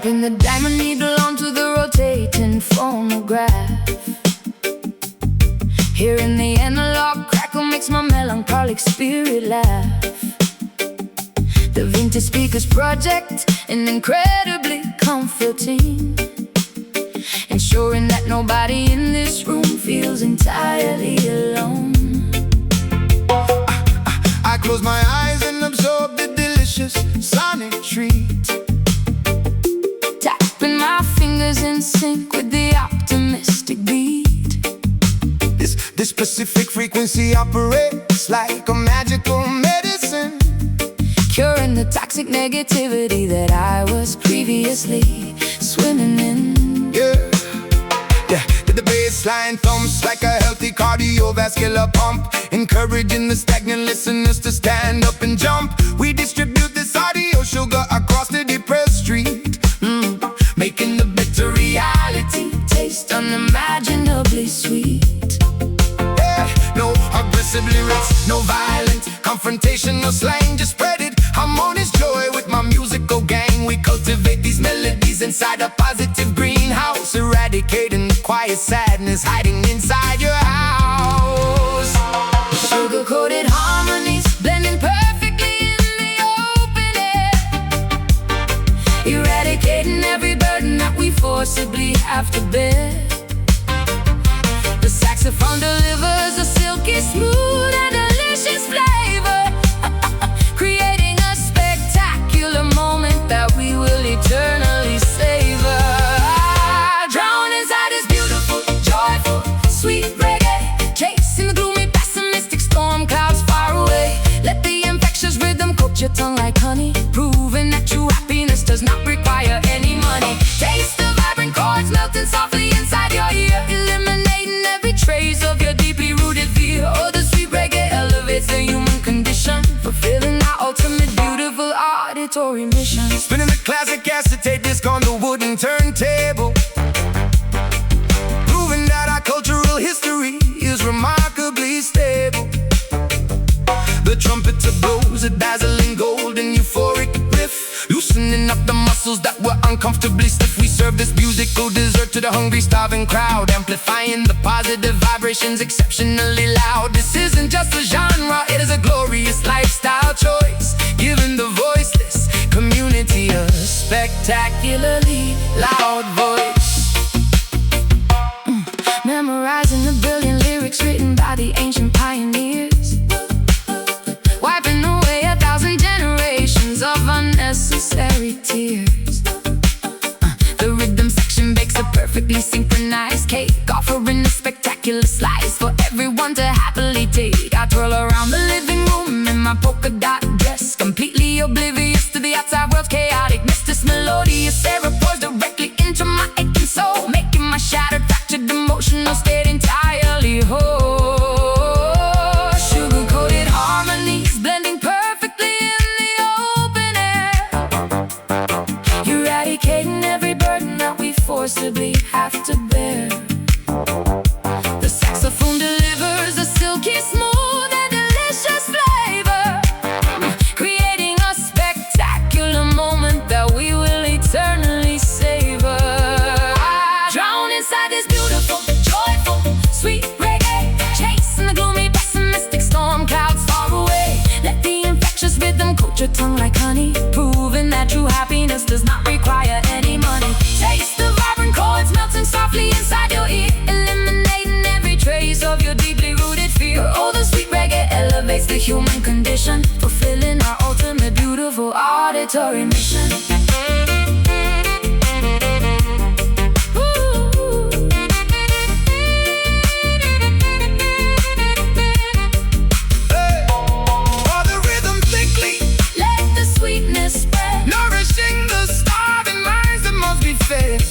Dropping the diamond needle onto the rotating phonograph. Hearing the analog crackle makes my melancholic spirit laugh. The vintage speakers project an incredibly comforting, ensuring that nobody in this room feels entirely alone. I close my eyes and absorb the delicious sonic treat, tapping my fingers in sync with the optimistic beat. This specific frequency operates like a magical medicine, curing the toxic negativity that I was previously swimming in. Yeah, the bass line thumps like a healthy cardiovascular pump, encouraging the stagnant listeners to stand up and jump. We distribute this audio sugar across the depressed street, making the bitter reality taste unimaginably sweet. No aggressive lyrics, no violent confrontation, no slang, just spread it. Harmonious joy with my musical gang. We cultivate these melodies inside a positive greenhouse, eradicating the quiet sadness hiding inside your house. Sugar-coated harmonies blending perfectly in the open air, eradicating every burden that we forcibly have to bear. The saxophone delivers a silky smooth and delicious flavor, creating a spectacular moment that we will eternally savor. Drown inside this beautiful, joyful, sweet reggae, chasing the gloomy, pessimistic storm clouds far away. Let the infectious rhythm coat your tongue like honey, proving that true happiness does not require any money. Taste the vibrant chords melting softly inside your ear, eliminating every trace of your deeply rooted fear. Oh, the sweet reggae elevates the human condition, fulfilling our ultimate beautiful auditory mission. Spinning the classic acetate disc on the wooden turntable, proving that our cultural history is remarkably stable. The trumpeter blows a dazzling golden euphoric riff, loosening up the muscles that were uncomfortably stiff. We serve this musical dessert to the hungry, starving crowd, amplifying the positive vibrations exceptionally loud. This isn't just a genre, it is a glorious lifestyle choice, giving the voiceless community a spectacularly loud voice. Memorizing the brilliant lyrics written by the ancient pioneers, wiping away 1,000 generations of unnecessary tears. The rhythm section bakes a perfectly synchronized cake, offering a spectacular slice for everyone to happily take. I twirl around the living room in my polka dot dress, completely oblivious to the outside world's chaotic mess. This melodious air pours directly into my aching soul, making my shattered, fractured emotional state entirely whole. Sugar-coated harmonies blending perfectly in the open air, eradicating every burden that we forcibly have to bear. The saxophone delivers a silky smooth and delicious flavor, creating a spectacular moment that we will eternally savor. Drown inside this beautiful, joyful, sweet reggae, chasing the gloomy, pessimistic storm clouds far away. Let the infectious rhythm coat your tongue like honey, proving that true happiness does not require any money. Taste the vibrant chords melting softly inside your ear, eliminating every trace of your deeply rooted fear. Oh, the sweet reggae elevates the human condition, fulfilling our ultimate beautiful auditory mission.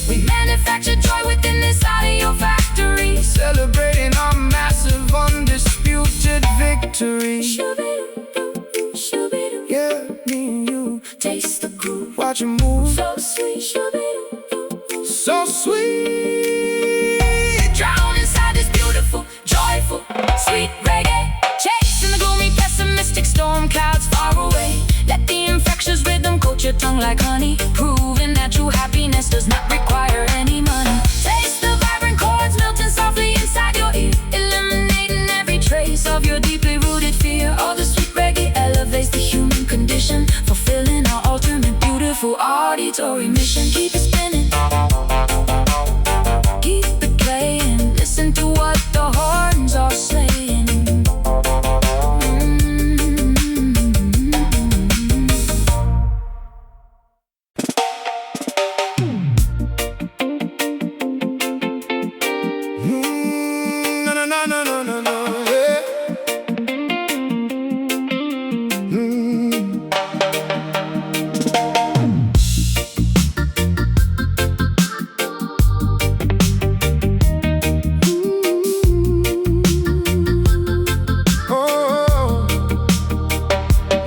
We manufacture joy within this audio factory, Celebrating our massive, undisputed victory. Yeah, me and you, taste the groove, watch it move, so sweet, so sweet. Drown inside this beautiful, joyful, sweet reggae, chasing the gloomy, pessimistic storm clouds far away. Let the infectious rhythm coat your tongue like honey, proving that true happiness auditory mission. Keep it spinning, keep it playing. Listen to what the horns are saying.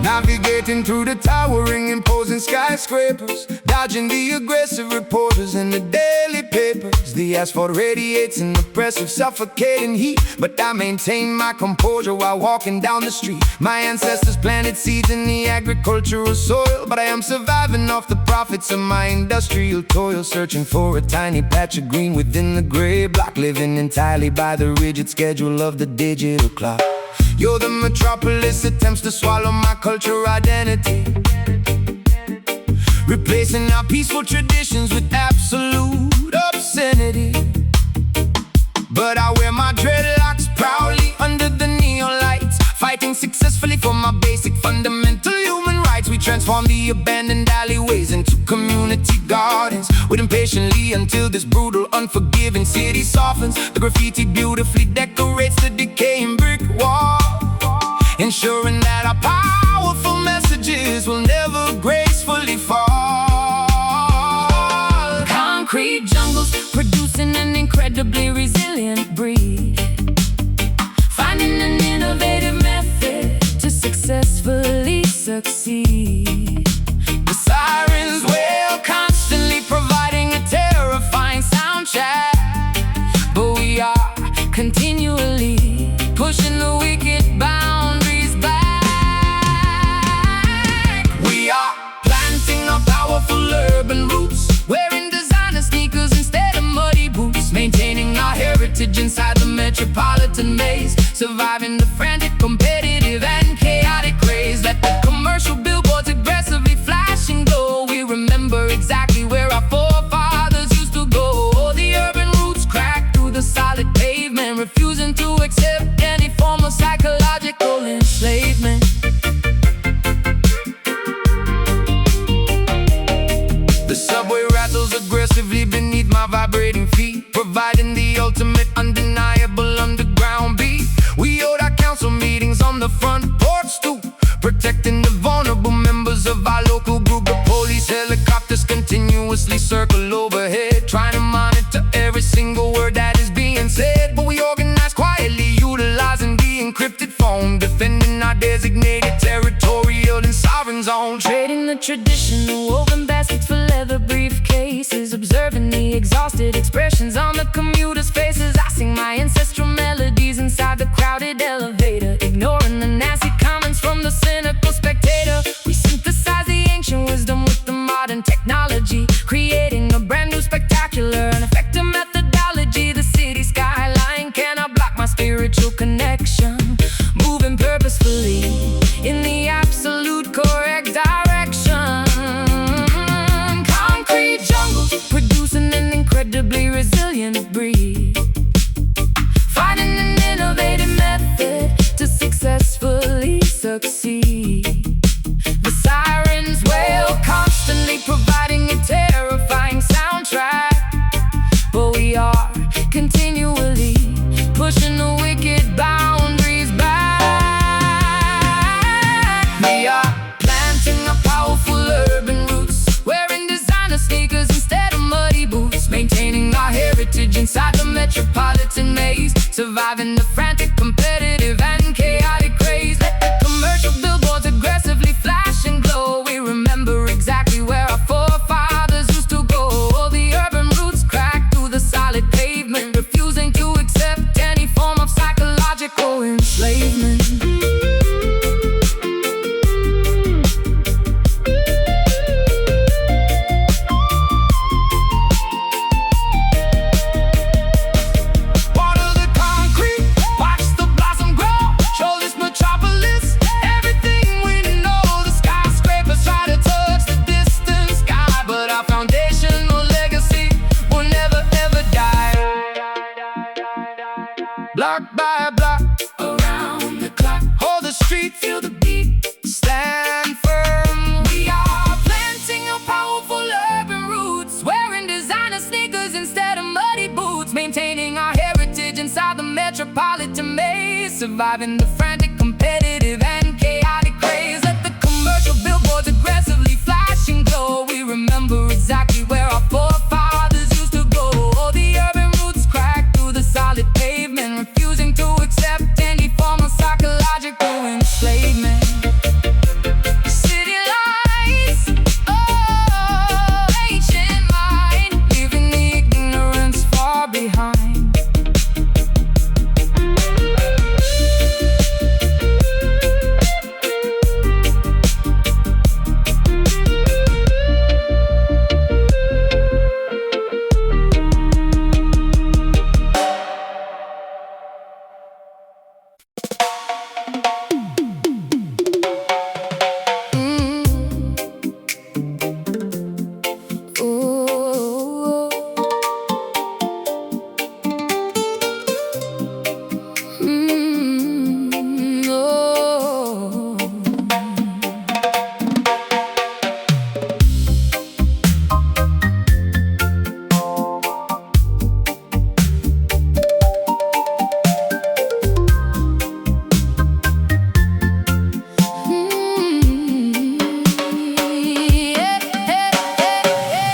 Navigating through the towering, imposing skyscrapers, dodging the aggressive reporters in the daily papers. The asphalt radiates an oppressive, suffocating heat, but I maintain my composure while walking down the street. My ancestors planted seeds in the agricultural soil, but I am surviving off the profits of my industrial toil, searching for a tiny patch of green within the gray block, living entirely by the rigid schedule of the digital clock. Yo, the metropolis attempts to swallow my cultural identity, replacing our peaceful traditions with absolute obscenity. But I wear my dreadlocks proudly under the neon lights, fighting successfully for my basic fundamental human rights. We transform the abandoned alleyways into community gardens, waiting patiently until this brutal, unforgiving city softens. The graffiti beautifully decorates the decaying brick wall, ensuring that our powerful messages will never gracefully fall. Concrete jungles producing an incredibly resilient breed, finding an innovative method to successfully succeed. The sirens wail, constantly providing a terrifying soundtrack, but we are continually pushing the wicked boundaries back. We are planting our powerful urban roots, wearing designer sneakers instead of muddy boots, maintaining our heritage inside the metropolitan maze, surviving the frantic, competitive, and chaotic craze. Let the commercial billboards aggressively flash and glow. We remember exactly where our forefathers used to go. The urban roots crack through the solid pavement, refusing to accept any form of psychological enslavement. The subway rattles aggressively beneath my vibrating feet, providing the ultimate undeniable underground beat. We hold our council meetings on the front porch stoop, protecting the vulnerable members of our local group. The police helicopters continuously circle overhead, trying to monitor every single word that is being said. But we organize quietly, utilizing the encrypted phone, defending our designated territorial and sovereign zone. Trading the traditional woven baskets for leather briefcases, observing the exhausted expressions on the commuters' faces. I sing my ancestral melodies inside the crowded elevator, ignoring the nasty comments from the cynical spectator. We synthesize the ancient wisdom with the modern technology, creating a brand new spectacular and effective methodology. The city skyline cannot block my spiritual connection, moving purposefully in the absolute correct direction. Concrete jungles producing an incredibly resilient breed, finding an innovative method to successfully succeed. The sirens wail, constantly providing a terrifying soundtrack, but we are continually pushing the wicked boundaries back. We are planting our powerful urban roots, wearing designer sneakers instead of muddy boots, maintaining our heritage inside the metropolitan maze, surviving the frantic, competitive, and chaotic craze. Let the commercial billboards aggressively flash and glow. We remember exactly where our forefathers used to go. The urban roots crack through the solid pavement, refusing to accept any form of psychological enslavement. Water the concrete, watch the block by block, around the clock. hold the street, Feel the beat, stand firm. we are planting our powerful urban roots, wearing designer sneakers instead of muddy boots, maintaining our heritage inside the metropolitan maze, surviving the frantic, competitive, and chaotic craze. Let the commercial billboards aggressively flash and glow. We remember exactly where our forefathers used to go. All the urban roots crack through the solid pavement, refusing to accept any form of psychological enslavement. City lights, oh, ancient mind, leaving the ignorance far behind. Ooh. Oh. Yeah, yeah, yeah.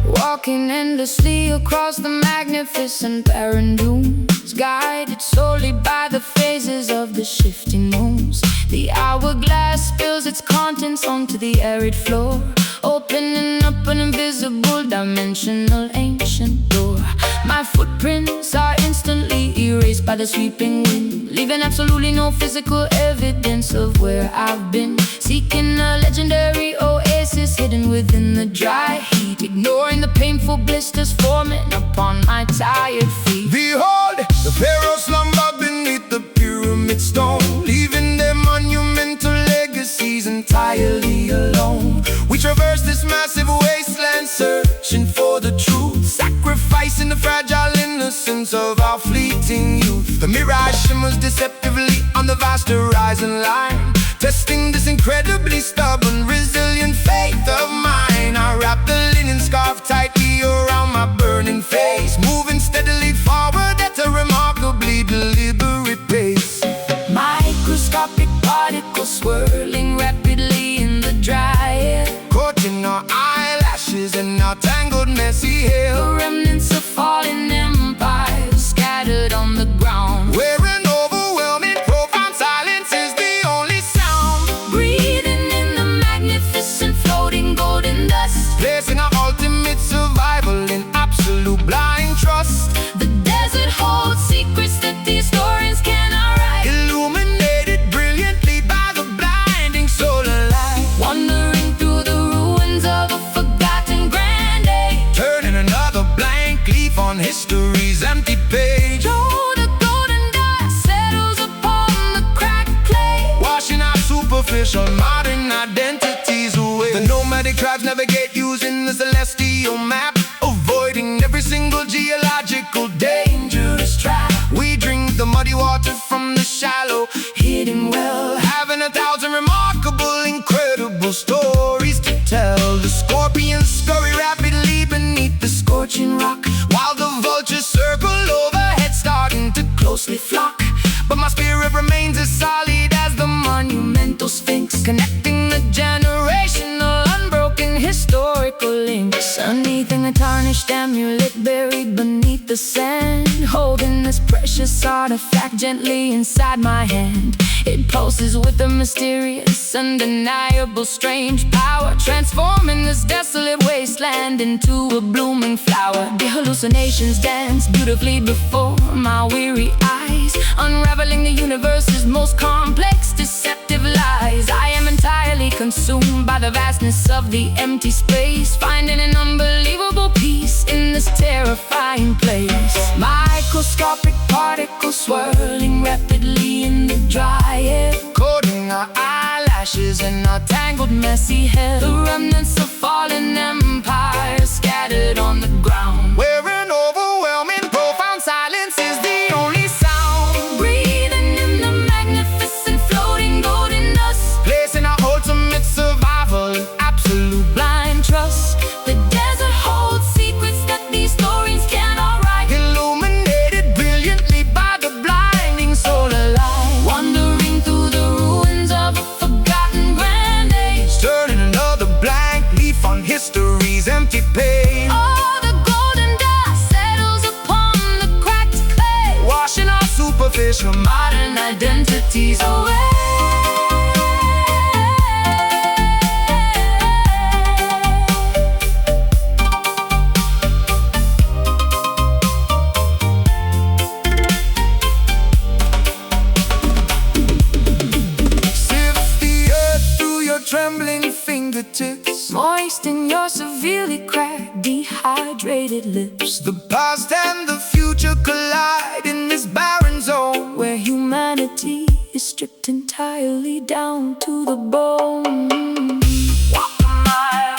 Walking endlessly across the magnificent barren dunes, guided solely by the phases of the shifting moons. The hourglass spills its contents onto the arid floor, opening up an invisible dimensional ancient door. My footprints are instantly erased by the sweeping wind, leaving absolutely no physical evidence of where I've been. Seeking a legendary oasis hidden within the dry heat, ignoring the painful blisters forming upon my tired feet. Behold, the pharaoh slumber beneath the pyramid stone, leaving their monumental legacies entirely alone. We traverse this massive wasteland, searching for the truth, sacrificing the fragile innocence of our fleeting youth. The mirage shimmers deceptively on the vast horizon line, testing this incredibly stubborn, resilient faith of mine. I wrap the linen scarf tightly around my burning face, moving steadily forward at a remarkably deliberate pace. Microscopic particles swirling rapidly in the dry air, Caught in our eyelashes and our tangled messy hair, the remnants of fallen empires scattered on the ground. where an overwhelming profound silence is the only sound, Breathing in the magnificent floating golden dust, placing our ultimate survival in absolute blind trust. the desert holds secrets that the historians cannot write, Illuminated brilliantly by the blinding solar light, wandering through the ruins of a forgotten grand age. turning another blank leaf on history's empty page, Though the golden dust settles upon the cracked clay, washing our superficial modern identities away. The nomadic tribes navigate using the celestial map, avoiding every single geological dangerous trap. We drink the muddy water from the shallow hidden well, having 1,000 remarkable, incredible stories to tell. The scorpions scurry rapidly beneath the scorching rock, while the vultures circle overhead, starting to closely flock. But my spirit remains as solid as the monumental sphinx, connecting the generational, unbroken historical links. Underneath a tarnished amulet buried beneath the sand, holding this precious artifact gently inside my hand. It pulses with a mysterious, undeniable, strange power, transforming this desolate wasteland into a blooming flower. The hallucinations dance beautifully before my weary eyes, unraveling the universe's most complex, deceptive lies. I am entirely consumed by the vastness of the empty space, finding an unbelievable peace in this terrifying place. Microscopic particles particles swirling rapidly in the dry air, coating our eyelashes and our tangled, messy hair. The remnants of fallen empires scattered on the ground, where an overwhelming, profound silence is the only sound. Breathing in the magnificent, floating golden dust, placing our ultimate survival, absolute blind trust. The desert holds secrets that these stories cannot write, illuminated brilliantly by the blinding solar light. Wandering through the ruins of a forgotten grand age, turning another blank leaf on history's empty page. all the golden dust settles upon the cracked clay, Washing our superficial modern identities away. trembling fingertips, Moist in your severely cracked, dehydrated lips, the past and the future collide in this barren zone, where humanity is stripped entirely down to the bone. Walk a mile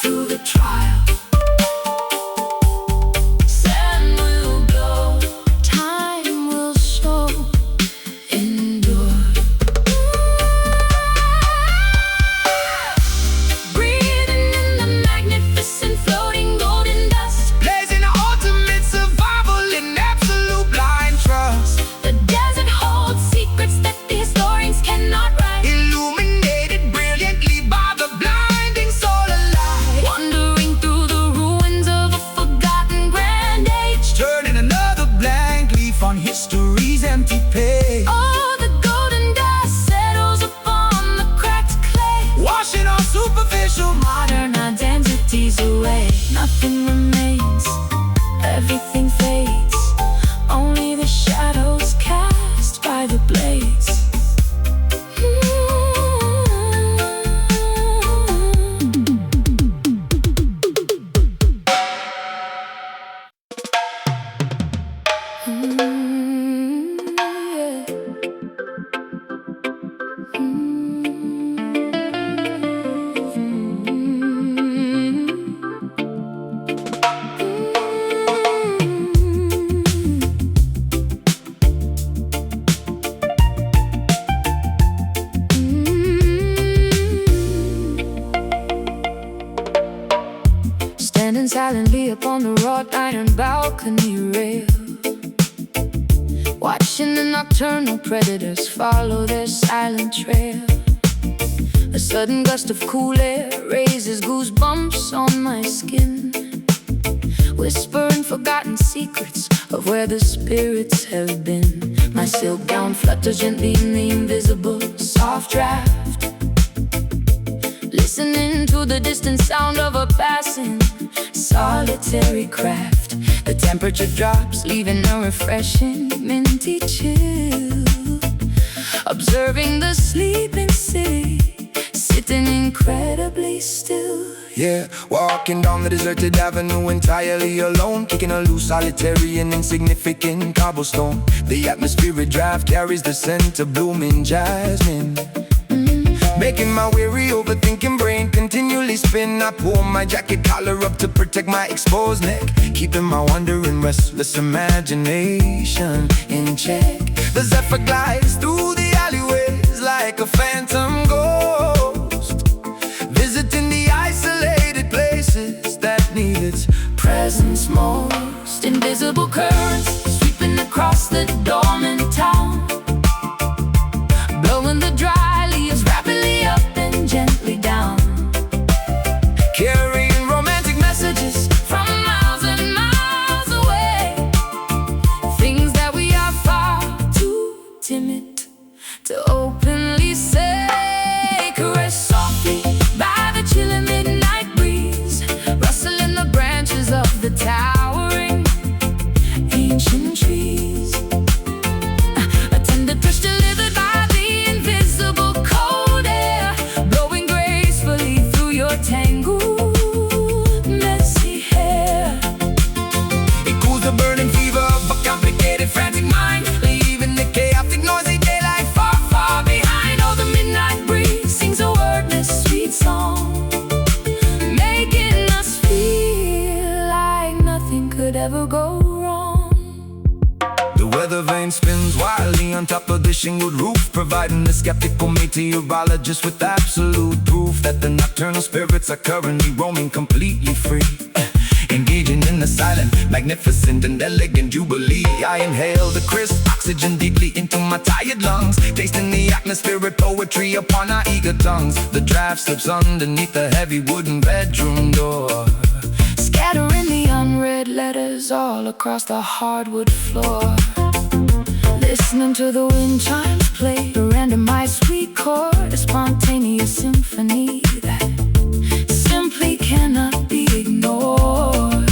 through the trial, sand will blow, time will show, endure. Breathing in the magnificent, floating golden dust, blazing the ultimate survival in absolute blind trust. the desert holds secrets that the historians cannot write, Illuminated brilliantly by the blinding solar light. wandering through the ruins of a forgotten grand age. Turning another blank leaf on history's empty page. All the golden dust settles upon the cracked clay, Washing our superficial modern identities away. Nothing remains, everything fades, only the shadows cast by the blades. Standing silently upon the wrought iron balcony rail, watching the nocturnal predators follow their silent trail. A sudden gust of cool air raises goosebumps on my skin, whispering forgotten secrets of where the spirits have been. My silk gown flutters gently in the invisible soft draft, listening to the distant sound of a passing solitary craft. The temperature drops, leaving a refreshing minty chill, observing the sleeping city, sitting incredibly still. Yeah, walking down the deserted avenue entirely alone, kicking a loose, solitary and insignificant cobblestone. The atmospheric draft carries the scent of blooming jasmine, making my weary, overthinking brain continually spin. I pull my jacket collar up to protect my exposed neck, keeping my wandering, restless imagination in check. The zephyr glides through the alleyways like a phantom ghost, visiting the isolated places that need its Presence most, invisible currents sweeping across the dormant town, blowing the dry leaves rapidly up and gently down, carrying romantic messages from miles and miles away, things that we are far too timid to openly say. Caressed softly by the chilly midnight breeze, rustling the branches of the towering ancient trees. A tender touch delivered by the invisible cold air, blowing gracefully through your tangled, messy hair. It cools the burning fever of could ever go wrong. The weather vane spins wildly on top of the shingled roof, providing the skeptical meteorologist with absolute proof that the nocturnal spirits are currently roaming completely free. Engaging in the silent, magnificent, and elegant jubilee. I inhale the crisp oxygen deeply into my tired lungs, tasting the atmospheric poetry upon our eager tongues. The draft slips underneath the heavy wooden bedroom door, scattering the unread letters all across the hardwood floor. Listening to the wind chimes play, a randomized sweet chord, a spontaneous symphony that simply cannot be ignored.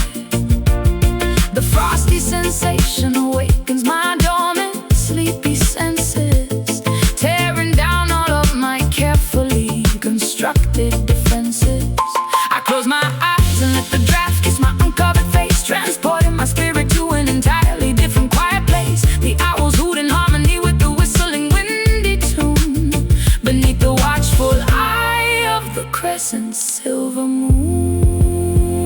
The frosty sensation awakens my dormant, sleepy senses, tearing down all of my carefully constructed defenses. I close my eyes and let the draft kiss my uncovered face, transporting my spirit to an entirely different quiet place. The owls hoot in harmony with the whistling windy tune, beneath the watchful eye of the crescent silver moon.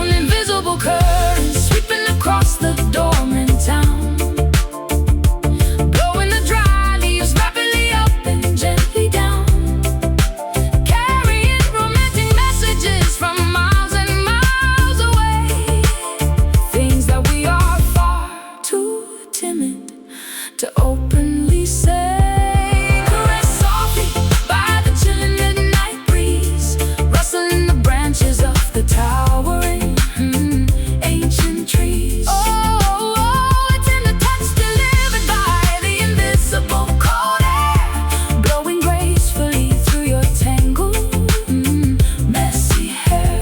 Invisible currents sweeping across the dormant town, blowing the dry leaves rapidly up and gently down, carrying romantic messages from miles and miles away, things that we are far too timid to openly say. Caressed softly by the chilling midnight breeze, rustling the branches of the towering ancient trees. Oh, it's in the touch delivered by the invisible cold air, blowing gracefully through your tangled, messy hair.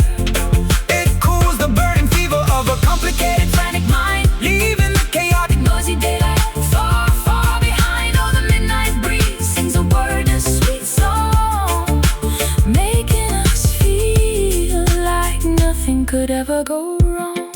it cools the burning fever of a complicated, Frantic mind, leaving the chaotic. noisy daylight, far, far behind. Oh, the midnight breeze sings a wordless sweet song, making us feel like nothing could ever go wrong.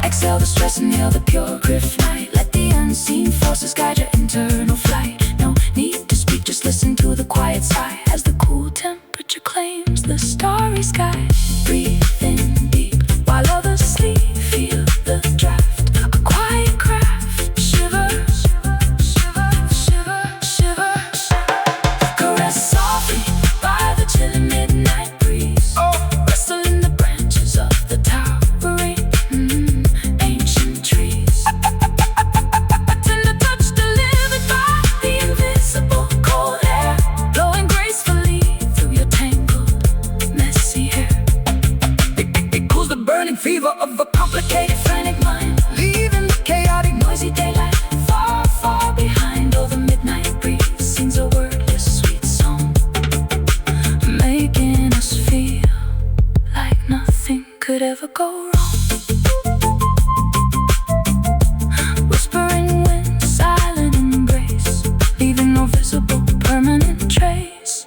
Exhale the stress, inhale the pure kryptonite. Let the unseen forces guide your internal flight. No need to speak, just listen to the quiet sigh as the cool temperature claims the starry sky. Breathe in deep while others sleep. Feel the draft, a quiet craft. Shiver, shiver, shiver, shiver, shiver, shiver. Caressed softly by the chilling midnight breeze, rustling the branches of the towering ancient trees. Tender touch delivered by the invisible cold air, blowing gracefully through your tangled, messy hair. It cools the burning fever of a complicated, frantic mind, leaving the chaotic. noisy daylight, far, far behind. Oh, the midnight breeze sings a wordless sweet song, making us feel like nothing could ever go wrong. Whispering wind, silent embrace, leaving no visible permanent trace.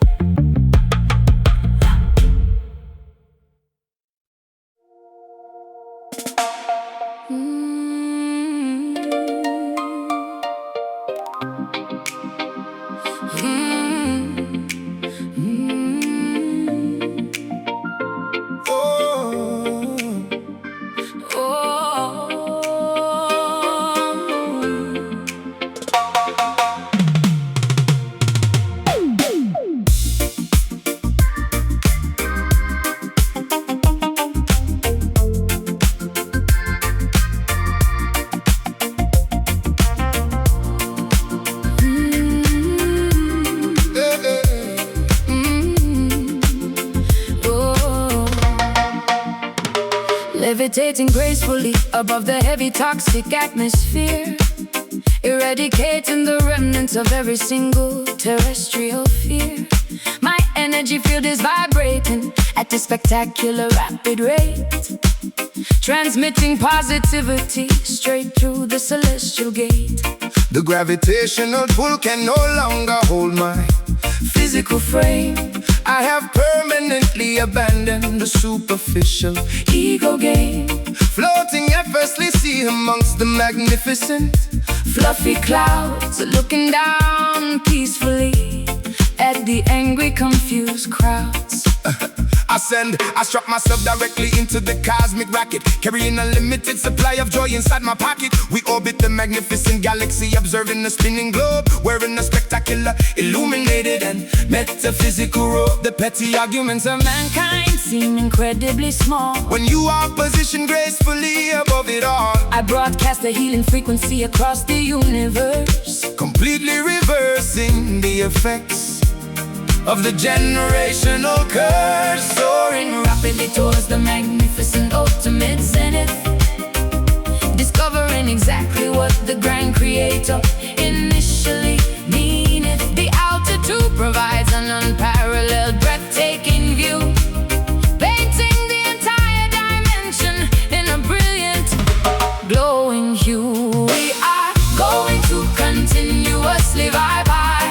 Levitating gracefully above the heavy toxic atmosphere, eradicating the remnants of every single terrestrial fear. My energy field is vibrating at a spectacular rapid rate, transmitting positivity straight through the celestial gate. The gravitational pull can no longer hold my Physical frame, I have permanently abandoned the superficial ego game, floating effortlessly amongst the magnificent fluffy clouds, looking down peacefully at the angry, confused crowds. I strap myself directly into the cosmic rocket, carrying a limited supply of joy inside my pocket. We orbit the magnificent galaxy, observing the spinning globe, wearing a spectacular, illuminated and metaphysical robe. The petty arguments of Mankind seem incredibly small when you are positioned gracefully above it all. I broadcast a healing frequency across the universe, completely reversing the effects of the generational curse. soaring rapidly towards the magnificent ultimate zenith, discovering exactly what the grand creator initially needed. The altitude provides an unparalleled, breathtaking view, painting the entire dimension in a brilliant, glowing hue. We are going to continuously vibe high,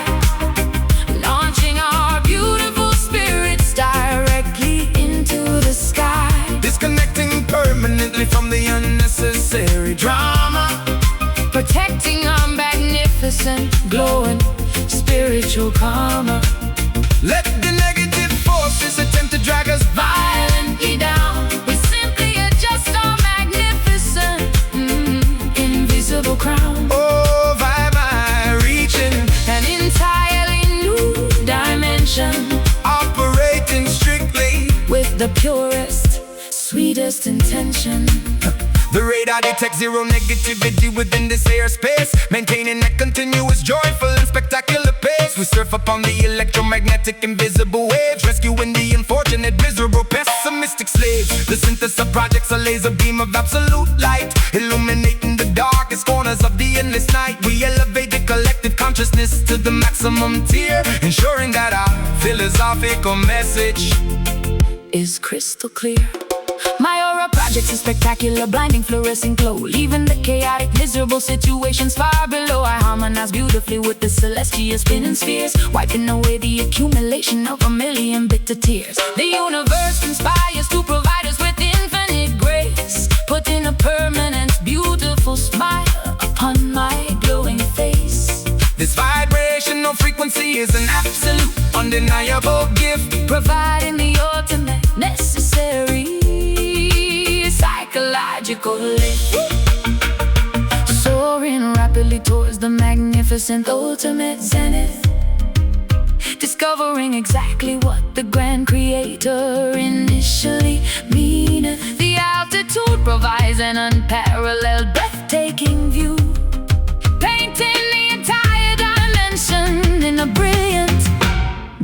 launching our beautiful spirits directly into the sky, disconnecting permanently from the unnecessary drama, protecting our magnificent, glowing spiritual karma. Let the negative forces attempt to drag us Violently down, we simply adjust our magnificent, invisible crown. oh, vibe, reaching, An entirely new dimension, operating strictly. with the purest, sweetest intention. The radar detects zero negativity within this airspace, maintaining a continuous, joyful and spectacular pace. We surf upon the electromagnetic invisible waves, rescuing the unfortunate, miserable, pessimistic slaves. The synthesis of projects, a laser beam of absolute light, illuminating the darkest corners of the endless night. We elevate the collective consciousness to the maximum tier, ensuring that our philosophical message Is crystal clear. My aura projects a spectacular, blinding, fluorescent glow, leaving the chaotic, miserable situations far below. I harmonize beautifully with the celestial spinning spheres, wiping away the accumulation of a million bitter tears. The universe conspires to provide us with infinite grace, putting a permanent, beautiful smile upon my glowing face. This vibrational frequency is an absolute, undeniable gift, Providing the ultimate, necessary psychological lift, soaring rapidly towards the magnificent ultimate zenith, discovering exactly what the grand creator initially meaned. The altitude provides an unparalleled, breathtaking view, painting the entire dimension in a brilliant,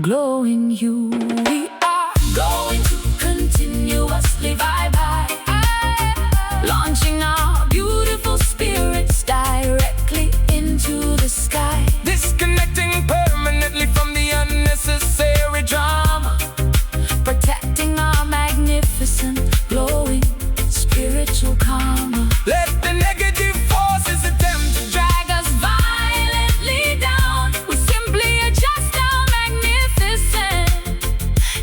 glowing hue. We are going to continuously vibe high, launching our beautiful spirits directly into the sky, disconnecting permanently from the unnecessary drama, protecting our magnificent, glowing spiritual karma. let the negative forces attempt to Drag us violently down, we simply adjust our magnificent,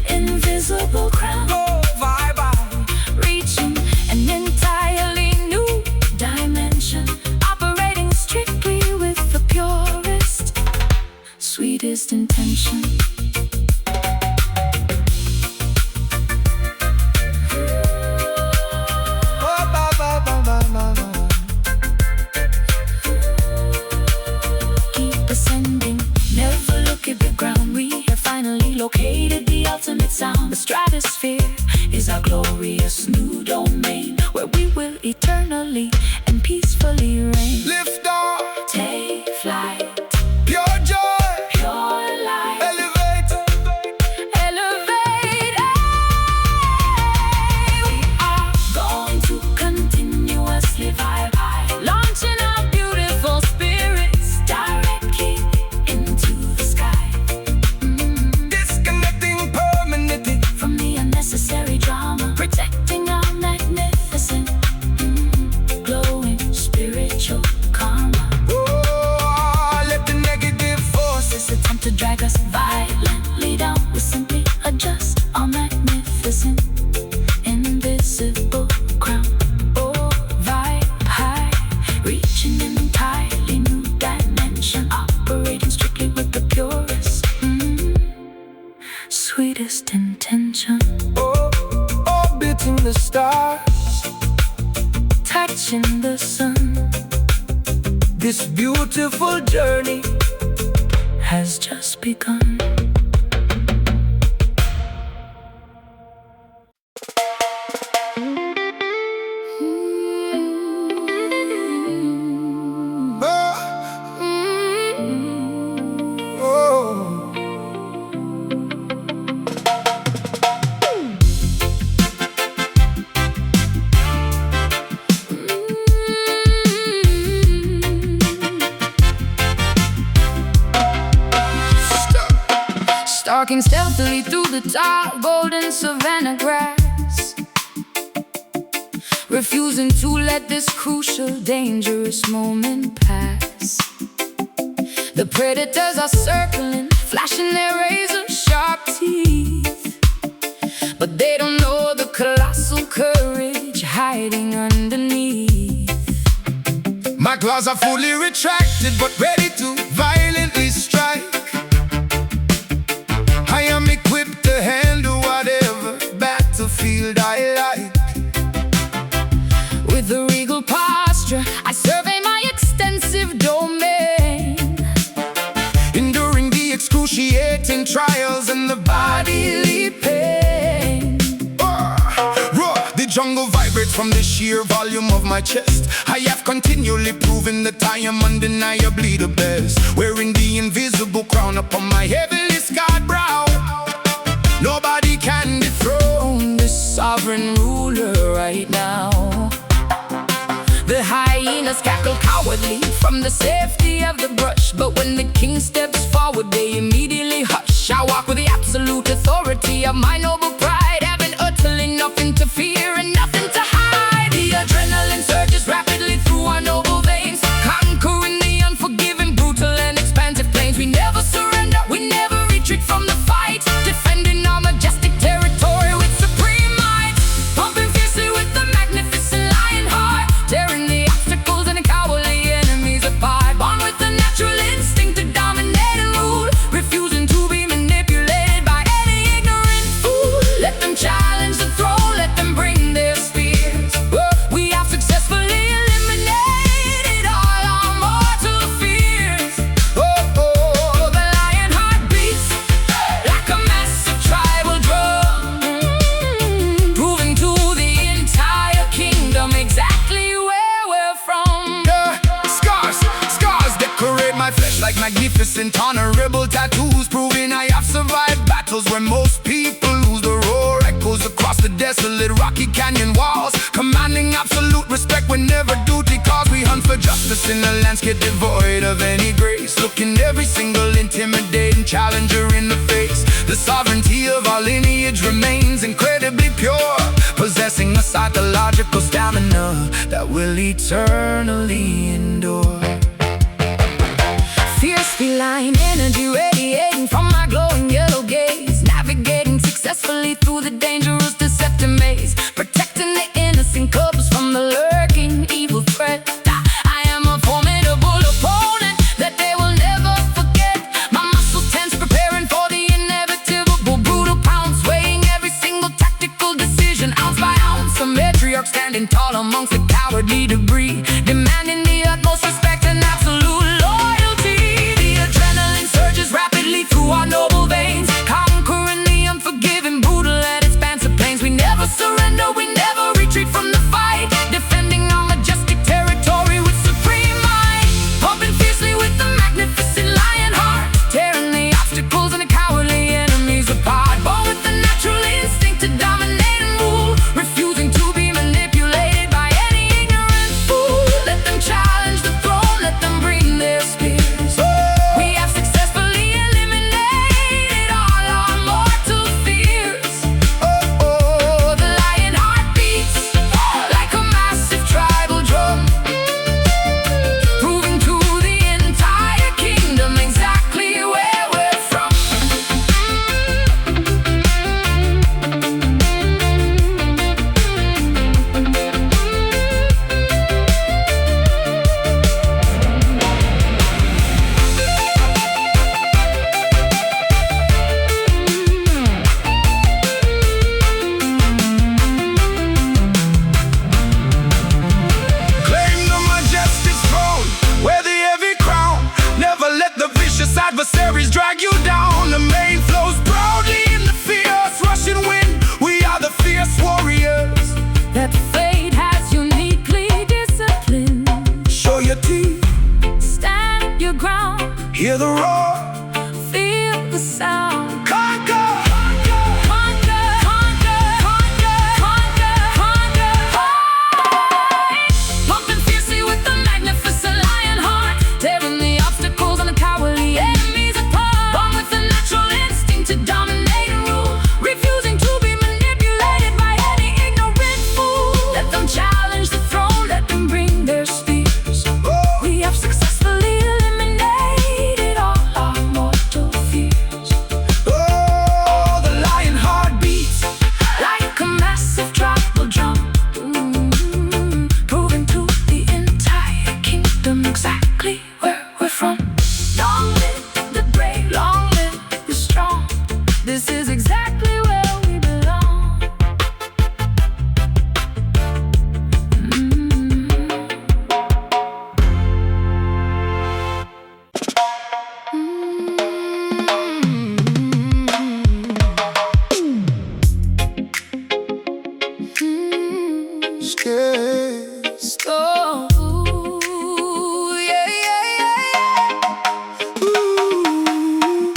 invisible crown, go vibe, reaching an entirely new dimension, operating strictly with the purest, sweetest intention. Keep ascending, never look at the ground. We have finally located the ultimate sound. The stratosphere is our glorious new domain, where we will eternally and peacefully reign. lift off, Take flight, pure joy, pure light, elevate, elevate. We are going to continuously vibe high, launching our beautiful spirits directly into the sky, disconnecting permanently from the unnecessary drama, protecting our magnificent, glowing spiritual reaching an entirely new dimension, operating strictly with the purest, sweetest intention. Oh, orbiting the stars, touching the sun. this beautiful journey has just begun. Stalking stealthily through the tall golden savanna grass, refusing to let this crucial, dangerous moment pass. The predators are circling, flashing their razor-sharp teeth, but they don't know the colossal courage hiding underneath. My claws are fully retracted but ready to violently strike. I am equipped to handle whatever battlefield I like. With a regal posture, I survey my extensive domain, enduring the excruciating trials and the bodily pain. Roar, the jungle vibrates from the sheer volume of my chest. I have continually proven that I am undeniably the best, wearing the invisible crown upon my heavily scarred brow. Nobody can dethrone this sovereign ruler right now. The hyenas cackle cowardly from the safety of the brush, but when the king steps forward, they immediately hush. I walk with the absolute authority of my noble pride, having utterly nothing to fear and nothing to hide. The adrenaline surges rapidly through our noble veins, conquering the unforgiving, brutal and expansive plains. We never surrender, we never retreat from the fight, defending our majestic territory with supreme might, pumping fiercely with the magnificent lion heart, tearing the obstacles and the cowardly enemies apart. Born with the natural instinct to dominate and rule, refusing to be manipulated by any ignorant fool. Let them challenge the throne, let them bring their spears. We have successfully eliminated all our mortal fears. The lion heart beats like a massive tribal drum, proving to the entire kingdom exactly where we're from. Scars decorate my flesh like magnificent, honorable tattoos, proving I have survived battles where most people lose. The roar echoes across the desolate rocky canyon walls, commanding absolute respect whenever duty calls. We hunt for justice in a landscape devoid of any grace, looking every single intimidating challenger in the face. The sovereignty of our lineage remains incredibly pure, possessing a psychological stamina that will eternally endure. Fierce feline energy radiating from my glowing yellow gaze, navigating successfully through the dangerous deceptive maze, protecting the innocent cubs from the lurking evil threat. I am a formidable opponent that they will never forget. My muscles tense, preparing for the inevitable, brutal pounce, weighing every single tactical decision, ounce by ounce. A matriarch standing tall amongst the cowardly debris, demanding the utmost respect and absolute loyalty. The adrenaline surges rapidly through our noble veins, conquering the unforgiving, brutal and expansive plains. We never surrender, we Hear the roar, feel the sound. conquer. Pumping fiercely with the magnificent lion heart, tearing the obstacles and the cowardly enemies apart. Born with a natural instinct to dominate and rule, refusing to be manipulated by any ignorant fool. Let them challenge the throne, let them bring their spears. We have successfully eliminated all our mortal fears. Oh, the lion heart beats Like a massive tribal drum, proving to the entire kingdom exactly where we're from. Long live the brave, long live the strong. This is exactly where we belong. scared. Oh, yeah, yeah, yeah. Ooh.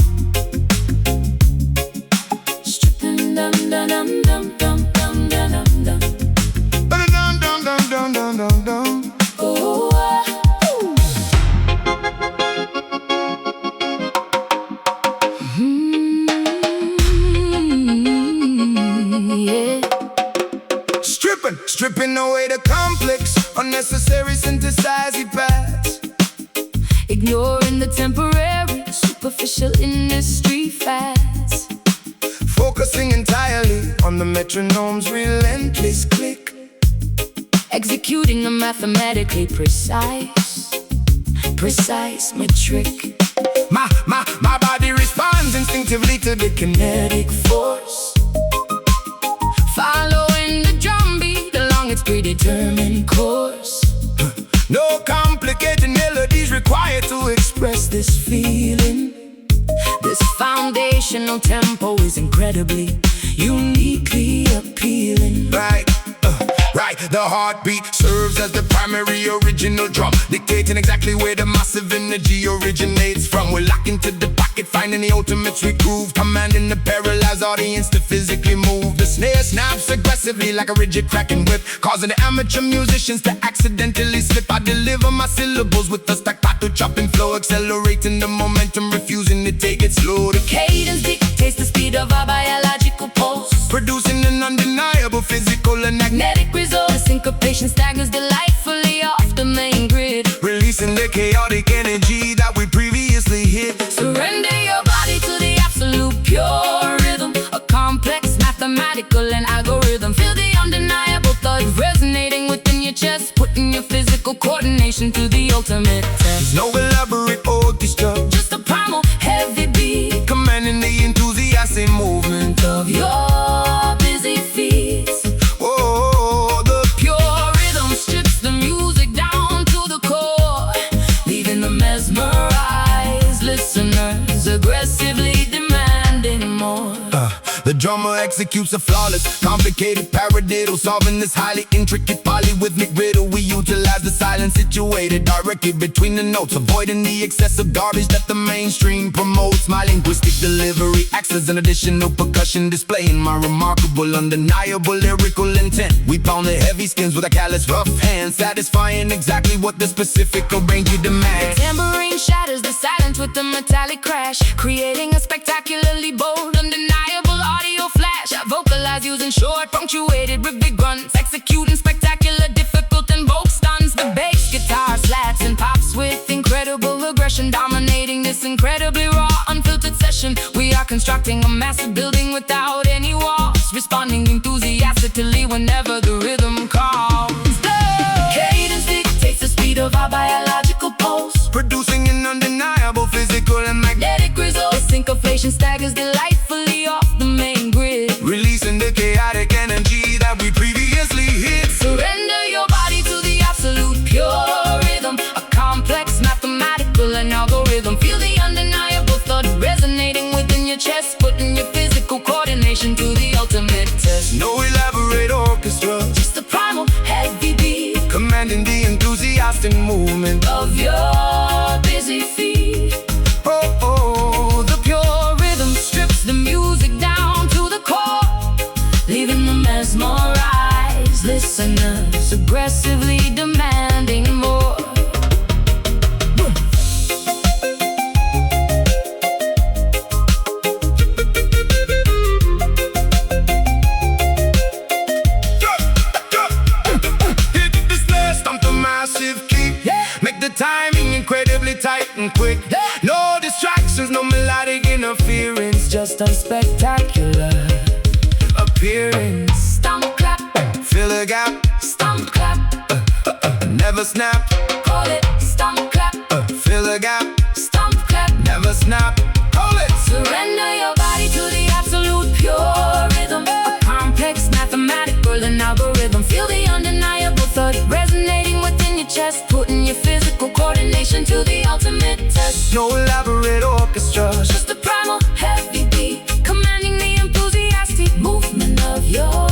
Stripping dum dum dum dum dum dum dum dum. Dum dum dum dum dum dum dum. Oh, yeah. Stripping away the complex, unnecessary synthesized paths. Ignoring the temporary, superficial industry fads. Focusing entirely on the metronome's relentless click. Executing a mathematically precise metric. My body responds instinctively to the kinetic force. Following the drumbeat along its predetermined course. No complicated melodies required to express this feeling. This foundational tempo is incredibly, uniquely appealing. Right. The heartbeat serves as the primary original drum, dictating exactly where the massive energy originates from. We're locked into the pocket, finding the ultimate sweet groove, commanding the paralyzed audience to physically move. The snare snaps aggressively like a rigid cracking whip, causing the amateur musicians to accidentally slip. I deliver my syllables with a staccato chopping flow, accelerating the momentum, refusing to take it slow. The Cadence dictates the speed of our biological pulse, producing an undeniable physical and magnetic result. The syncopation staggers delightfully off the main grid, releasing the chaotic energy that we previously hit. surrender your body to the absolute pure rhythm, a complex mathematical and algorithm. Feel the undeniable thud resonating within your chest, putting your physical coordination to the ultimate test. No elaborate orchestra, Just a primal heavy beat commanding the enthusiastic movement of your busy feet. Oh, the Pure rhythm strips the music down to the core, leaving the mesmerized listeners aggressively demanding more. The drummer executes a flawless, complicated paradiddle, solving this highly intricate polyrhythmic riddle. We utilize the silence situated directly between the notes, avoiding the excessive garbage that the mainstream promotes. My linguistic delivery acts as an additional percussion, displaying my remarkable, undeniable lyrical intent. We pound the heavy skins with a callous, rough hand, satisfying exactly what the specific arranger demands. Tambourine shatters the silence with a metallic crash, creating a spectacularly bold, undeniable audio flash. I vocalize using short, punctuated with big grunts, executing spectacular, difficult and bold stunts. The bass guitar slaps and pops with incredible aggression, dominating this incredibly raw, unfiltered session. We are constructing a massive building without any walls, responding enthusiastically whenever the rhythm calls. The cadence dictates the speed of our biological pulse, Producing an undeniable physical and magnetic, magnetic result. The syncopation staggers delightfully off the main grid, releasing the chaotic energy that we previously hit. surrender your body to the absolute pure rhythm, a complex mathematical and algorithm. Feel the undeniable thud resonating within your chest, putting your physical coordination to the ultimate test. No elaborate orchestra, Just a primal heavy beat commanding the enthusiastic movement. of your busy feet. timing incredibly tight and quick. No distractions, no melodic interference, just unspectacular appearance. Stomp clap, Fill a gap, stomp clap, never snap. call it stomp clap, Fill a gap, stomp clap. never snap. Hold it. Surrender your body to the absolute pure rhythm. A complex mathematical and algorithm. Feel the undeniable thud resonating within your chest, putting your physical coordination to the ultimate test. No elaborate orchestra, Just a primal heavy beat, commanding the enthusiastic movement of your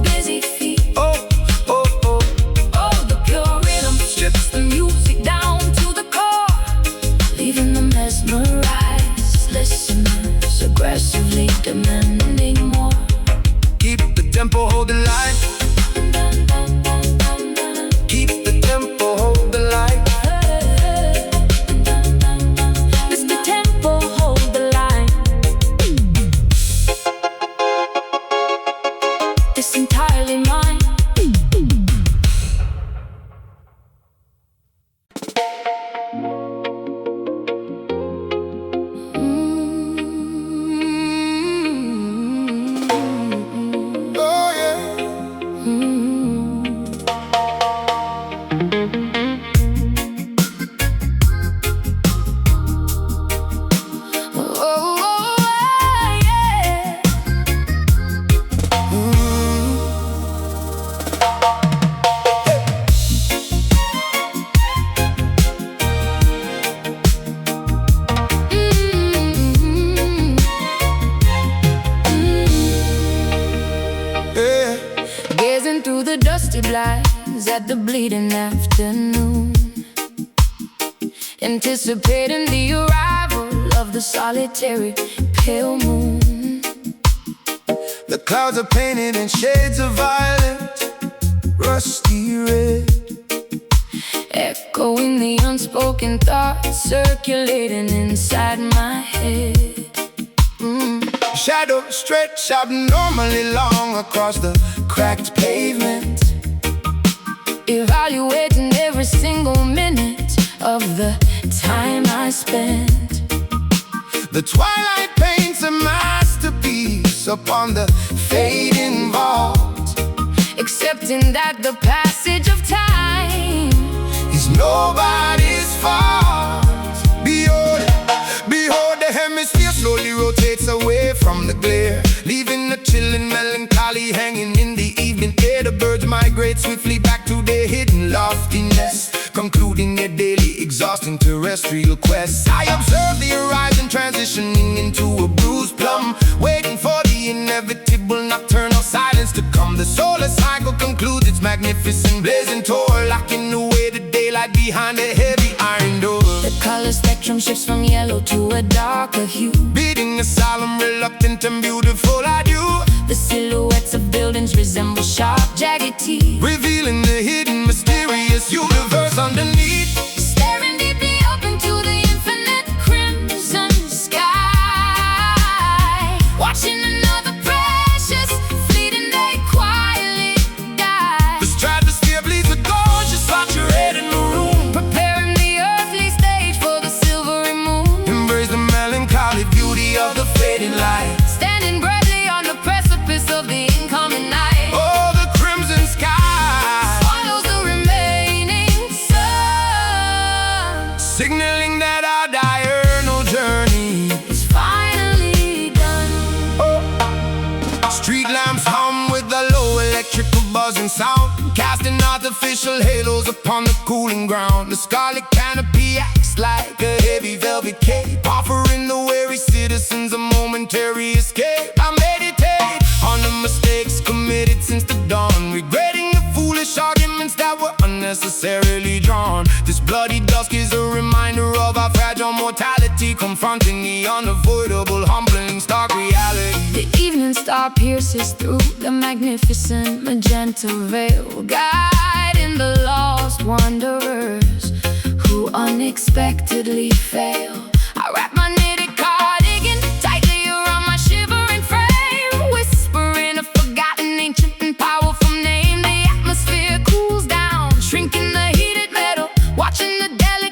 busy feet. oh, oh, oh. Oh, the pure rhythm strips the music down to the core, leaving them mesmerized listeners, aggressively demanding more. Keep the tempo, hold the line. Keep the tempo, hold the line. Mr. Tempo, hold the line. It's entirely mine. Oh yeah. Oh, yeah. Yeah. Gazing through the dusty blinds at the bleeding afternoon, anticipating the arrival of the solitary pale moon. The clouds are painted in shades of violet, rusty red. Echoing the unspoken thoughts circulating inside my head. Shadows stretch abnormally long across the cracked pavement. Evaluating every single minute of the time I spent. The twilight paints a masterpiece upon the fading vault. Accepting that the passage of time It's nobody's fault. Behold, behold, the hemisphere slowly rotates away from the glare, leaving a chilling melancholy hanging in the evening air. The birds migrate swiftly back to their hidden lofty nest, concluding their daily exhausting terrestrial quest. I observe the horizon transitioning into a bruised plum, waiting for the inevitable nocturnal silence to come. The solar cycle concludes its magnificent blazing tour, locking away the daylight behind a heavy iron door. The color spectrum shifts from yellow to a darker hue, Beating a solemn, reluctant and beautiful adieu, the silhouettes of buildings resemble sharp, jagged teeth, revealing the hidden, mysterious universe underneath. staring deeply up into the infinite crimson sky, watching another precious fleeting day quietly die. The stratosphere bleeds with gorgeous spot your head in the room. Preparing the earthly stage for the silvery moon, Embrace the melancholy beauty of the fading light. standing brightly on the precipice of the incoming night. Oh, the crimson sky, Swallows the remaining sun, signaling that our diurnal journey. it's finally done. Street lamps hum with a low electrical buzzing sound, casting artificial halos upon the cooling ground. The scarlet canopy acts like a heavy velvet cape, offering the weary citizens a momentary escape. I meditate on the mistakes committed since the dawn, regretting the foolish arguments that were unnecessarily drawn. This bloody dusk is a reminder of our fragile mortality, confronting the unavoidable, humbling, stark reality. The evening star pierces through the magnificent magenta veil, guiding the lost wanderers who unexpectedly fail. I wrap my knitted cardigan tightly around my shivering frame, whispering a forgotten ancient and powerful name. The atmosphere cools down, shrinking the heated metal, watching the delicate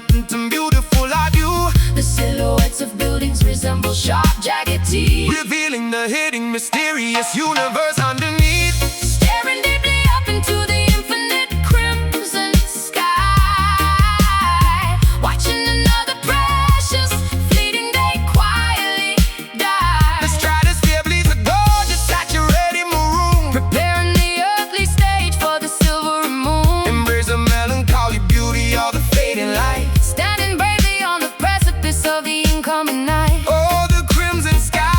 paint a beautiful view. The silhouettes of buildings resemble sharp, jagged teeth, revealing the hidden, mysterious universe underneath. staring deeply up into the infinite crimson sky, watching another precious fleeting day quietly die. The stratosphere bleeds a gorgeous, saturated maroon, Preparing the earthly stage for the silver moon. embrace the melancholy beauty of the fading light. Standing bravely on the precipice of the incoming night. Oh, the crimson sky,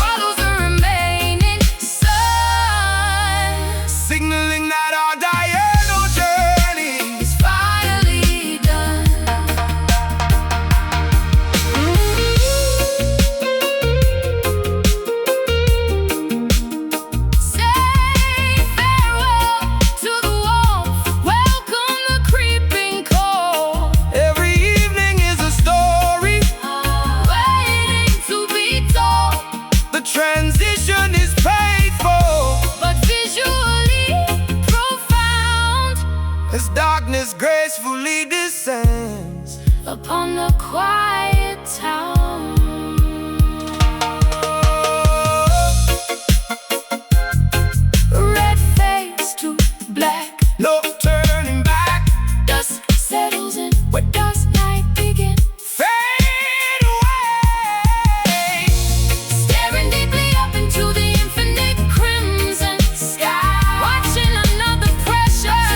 Follows the remaining sun, signaling that our diurnal journey it's finally done. Say farewell to the warmth, welcome the creeping cold, every evening is a story. waiting to be told, The transition is painful but visually profound as darkness gracefully descends. upon the quiet town. Red face to black, No turning back, dust settles in. Where does night begin? fade away. Staring deeply up into the infinite crimson sky, watching another precious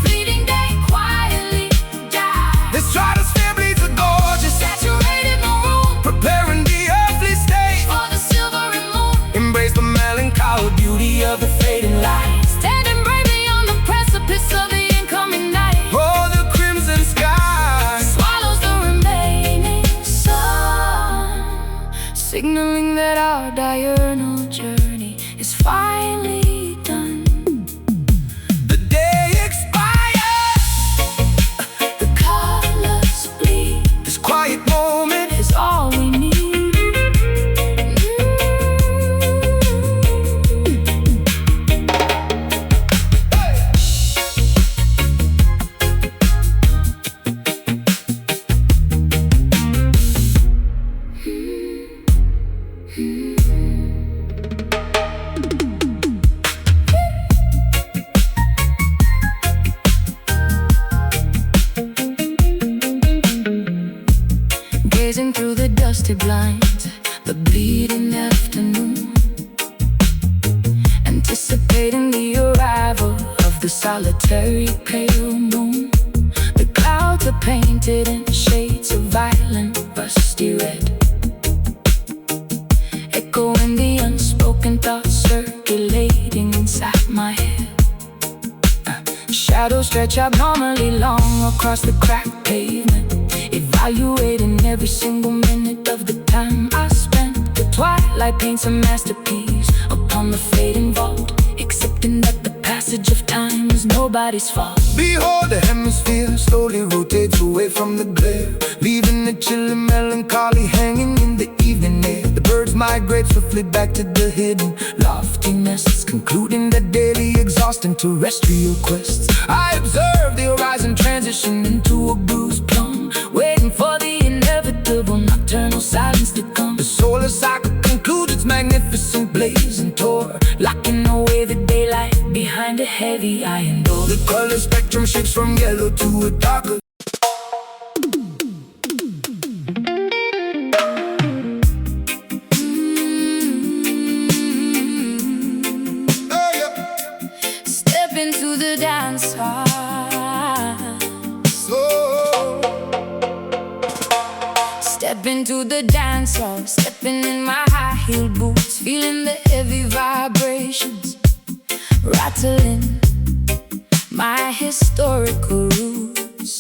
fleeting day quietly die. The stratosphere bleeds a gorgeous, Saturated maroon preparing the earthly stage. for the silvery moon. Embrace the melancholy beauty of the fading light. Standing bravely on the precipice of the incoming night. Oh, the crimson sky, Swallows the remaining sun, signaling that our diurnal journey is finally done. the day expires. The colors bleed, This quiet moment is all we need. Gazing through the dusty blinds, the bleeding afternoon, anticipating the arrival of the solitary pale moon. The clouds are painted in shades of violent, rusty red, echoing the unspoken thoughts circulating inside my head. Shadows stretch abnormally long across the cracked pavement, evaluating every single minute of the time I spent. The twilight paints a masterpiece upon the fading vault, accepting that the passage of time is nobody's fault. Behold, the hemisphere slowly rotates away from the glare, leaving the chilling melancholy hanging in the evening air. The birds migrate swiftly back to the hidden, lofty nests, concluding their daily exhausting terrestrial quests. I observe the horizon transition into a bruised plum, waiting for the inevitable nocturnal silence to come. The solar cycle concludes its magnificent blazing tour, locking away the daylight behind a heavy iron door. The color spectrum shifts from yellow to a darker. Step into the dance hall, step into the dance hall, stepping in my high-heeled boots, feeling the heavy vibrations rattling my historical roots.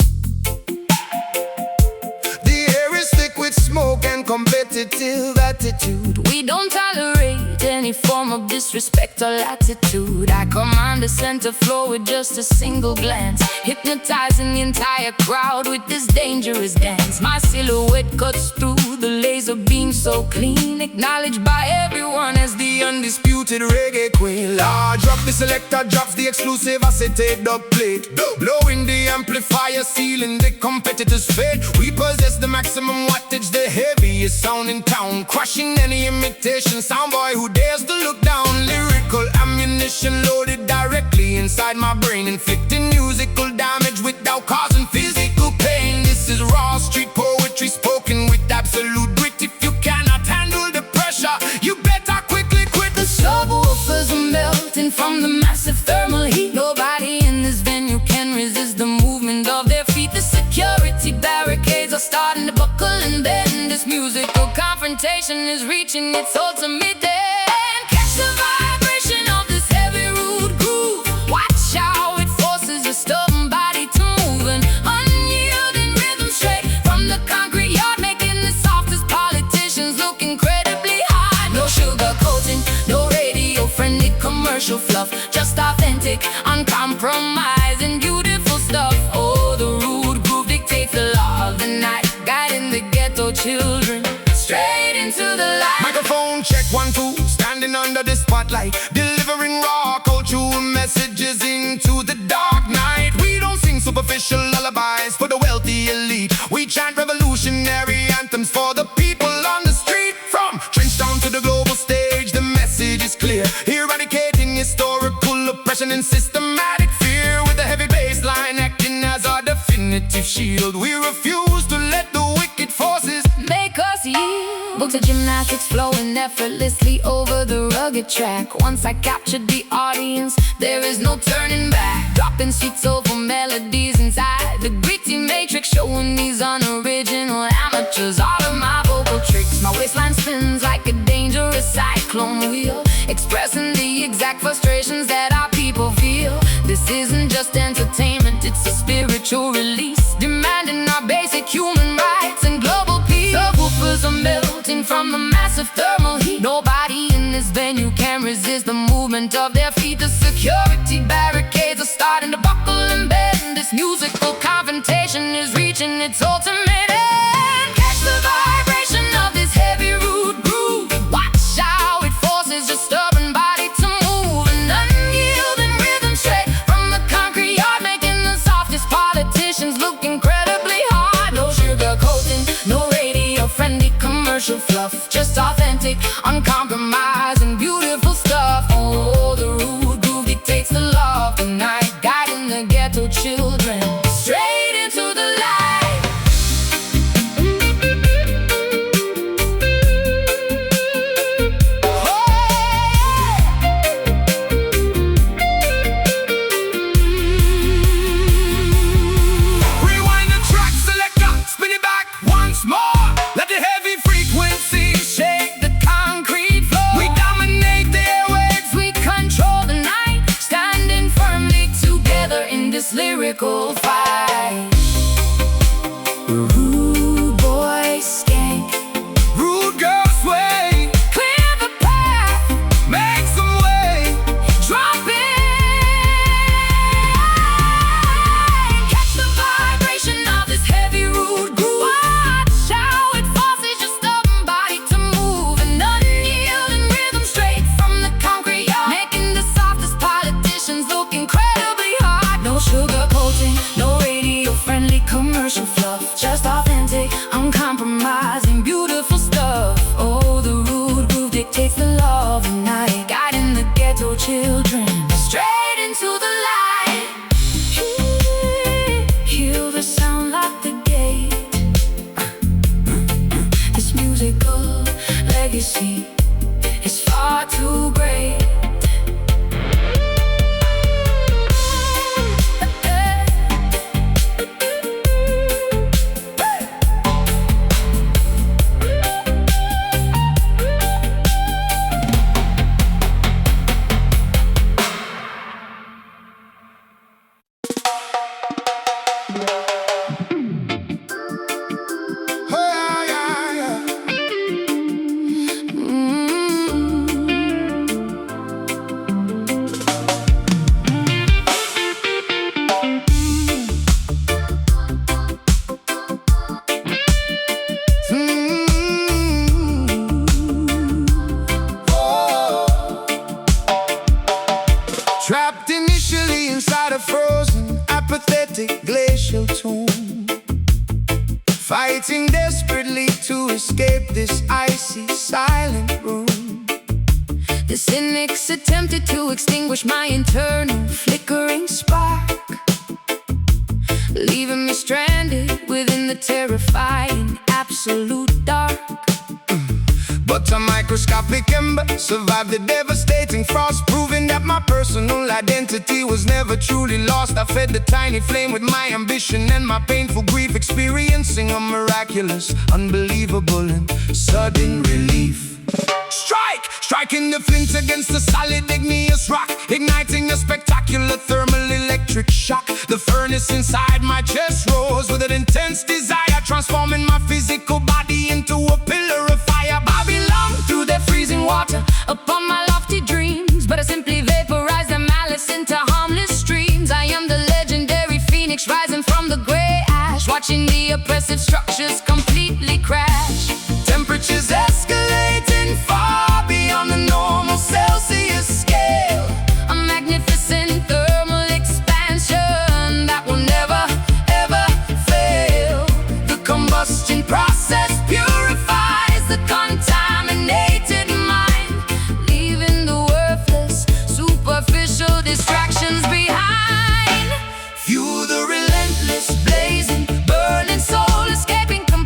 The air is thick with smoke and competitive attitude. We don't tolerate any form of disrespect or latitude. I command the center floor with just a single glance, hypnotizing the entire crowd with this dangerous dance. My silhouette cuts through the laser beam so clean, acknowledged by everyone as the undisputed reggae queen. Large drop the selector, drops the exclusive acetate dub plate, blowing the amplifier, sealing the competitor's fate. We possess the maximum wattage, the heaviest sound in town, crushing any imitation soundboy who dares to look down. Lyrical ammunition loaded directly inside my brain, inflicting musical damage without causing physical pain. This is raw street poetry spoken with absolute grit. If you cannot handle the pressure, you better quickly quit. The subwoofers are melting from the massive thermal heat. Nobody in this venue can resist the movement of their feet. The security barricades are starting to buckle and bend. This musical confrontation is reaching its ultimate end. Catch the vibration of this heavy rude groove. Watch how it forces your stubborn body to move. An unyielding rhythm straight from the concrete yard, making the softest politicians look incredibly hard. No sugar coating, no radio friendly commercial fluff, just authentic, uncompromising, beautiful stuff. Oh, the rude groove dictates the law of the night, guiding the ghetto children straight into the light. Microphone check 1 2, standing under the spotlight, delivering raw cultural messages into the dark night. We don't sing superficial lullabies for the wealthy elite. We chant revolutionary anthems for the people on the street. From Trenchtown to the global stage, the message is clear, eradicating historical oppression and systematic fear. With a heavy bass line acting as our definitive shield, we refuse to let the wicked forces make us yield. Books of gymnastics flowing effortlessly over the rugged track. Once I captured the audience, there is no turning back. Dropping sweet soulful melodies inside the gritty matrix, showing these unoriginal amateurs all of my vocal tricks. My waistline spins like a dangerous cyclone wheel, expressing the exact frustrations that our people feel. This isn't just entertainment, it's a spiritual release, demanding our basic human rights and global peace. Subwoofers are melting from the massive thermal heat. Nobody in this venue can resist the movement of their feet. The security barricades are starting to buckle and bend. This musical confrontation is reaching its ultimate end. Catch the vibration of this heavy rude groove. Watch how it forces your stubborn body to move. An unyielding rhythm straight from the concrete yard, making the softest politicians look incredibly hard. No sugar coating, no radio friendly commercial fluff, just authentic, uncompromising, beautiful stuff. Oh, the rude groove dictates the law of the night, guiding the ghetto children straight into the light. rewind the track selector, spin it back once more. Let the heavy frequency shake the concrete floor. We dominate the airwaves, we control the night, standing firmly together in this lyrical fight. Rude boy skank, Rude girl sway, clear the path, make some way. drop it. Catch the vibration of this heavy rude groove. Watch how it forces your stubborn body to move. An unyielding rhythm straight from the concrete yard, making the softest politicians look incredibly hard. No sugar coating, no radio friendly commercial fluff, just authentic, uncompromising, beautiful stuff. Oh, the rude groove dictates the law of the night, guiding the ghetto children straight into the light. Hear the sound like the gate. This musical legacy is far too great. fighting desperately to escape this icy, silent room. The cynics attempted to extinguish my internal flickering spark, leaving me stranded within the terrifying absolute dark. But a microscopic ember survived the devastating frost, proving that my personal identity was never truly lost. I fed the tiny flame with my ambition and my painful grief, experiencing a miraculous, unbelievable and sudden relief. Striking the flint against the solid igneous rock, igniting a spectacular thermal electric shock. The furnace inside my chest rose with an intense desire, transforming my physical body into a pillar of fire. Babylon threw their freezing water upon my lofty dreams, but I simply vaporized their malice into harmless streams. I am the legendary phoenix rising from the gray ash, watching the oppressive structures completely crash. Temperatures escalating far beyond the normal Celsius scale. A magnificent thermal expansion that will never, ever fail. The combustion process purifies the contaminated mind, leaving the worthless, superficial distractions behind. Fuel the relentless, blazing, Burning soul, escaping completely.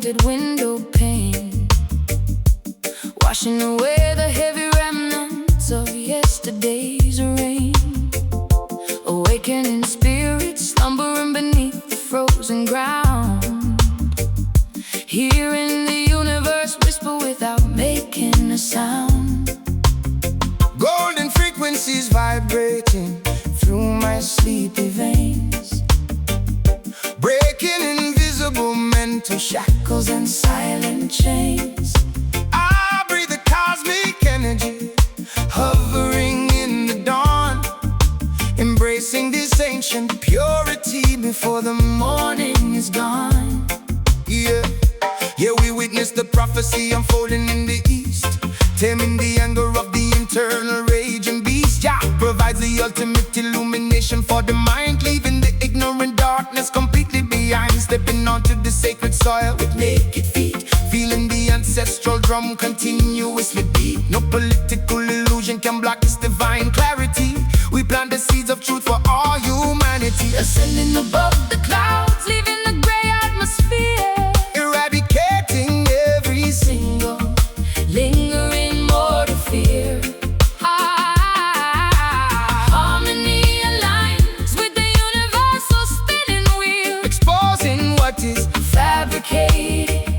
painted window pane, washing away the heavy remnants of yesterday's rain. Awakening spirits slumbering beneath the frozen ground, hearing the universe whisper without making a sound. Golden frequencies vibrating through my sleepy veins, breaking invisible mental Shackles and silent chains. I breathe the cosmic energy, hovering in the dawn, embracing this ancient purity before the morning is gone. Yeah, we witness the prophecy unfolding in the east, taming the anger of the internal raging beast. Jah provides the ultimate illumination for the mind, leaving the ignorant darkness completely behind. Stepping onto the sacred soil with naked feet, feeling the ancestral drum continuously beat. No political illusion can block this divine clarity. We plant the seeds of truth for all humanity, Ascending above the clouds, leaving the gray atmosphere, eradicating every single lingering mortal fear. Harmony aligns with the universal spinning wheel, exposing what is fabricated,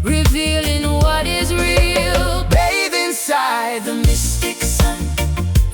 revealing what is real. bathed inside The mystic sun,